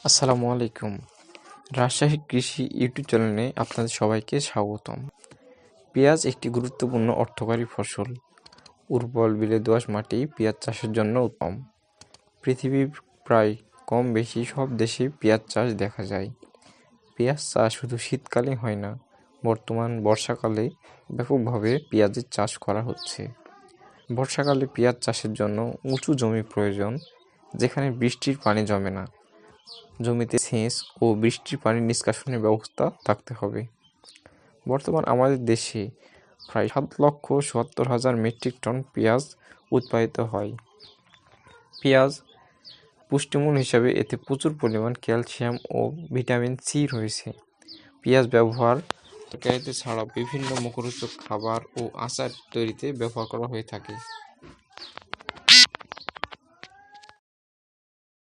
আসসালামু আলাইকুম। রাজশাহী কৃষি ইউটিউব চ্যানেলে আপনাদের সবাইকে স্বাগতম। পেঁয়াজ একটি গুরুত্বপূর্ণ অর্থকরী ফসল। উর্বর বিলে দোআঁশ মাটি পেঁয়াজ চাষের জন্য উত্তম। পৃথিবীর প্রায় কম বেশি সব দেশেই পেঁয়াজ চাষ দেখা যায়। পেঁয়াজ চাষ শুধু শীতকালে হয় না, বর্তমান বর্ষাকালে ব্যাপকভাবে পেঁয়াজের চাষ করা হচ্ছে। বর্ষাকালে পেঁয়াজ চাষের জন্য উঁচু জমি প্রয়োজন, যেখানে বৃষ্টির পানি জমে না। জমিতে সেচ ও বৃষ্টির পানি নিষ্কাশনের ব্যবস্থা থাকতে হবে। বর্তমান আমাদের দেশে প্রায় 7,77,000 মেট্রিক টন পেঁয়াজ উৎপাদিত হয়। পেঁয়াজ পুষ্টিমূল হিসাবে এতে প্রচুর পরিমাণ ক্যালসিয়াম ও ভিটামিন সি রয়েছে। পেঁয়াজ ব্যবহার তরকারিতে ছাড়াও বিভিন্ন মুখরোচক খাবার ও আচার তৈরিতে ব্যবহার করা হয়ে থাকে।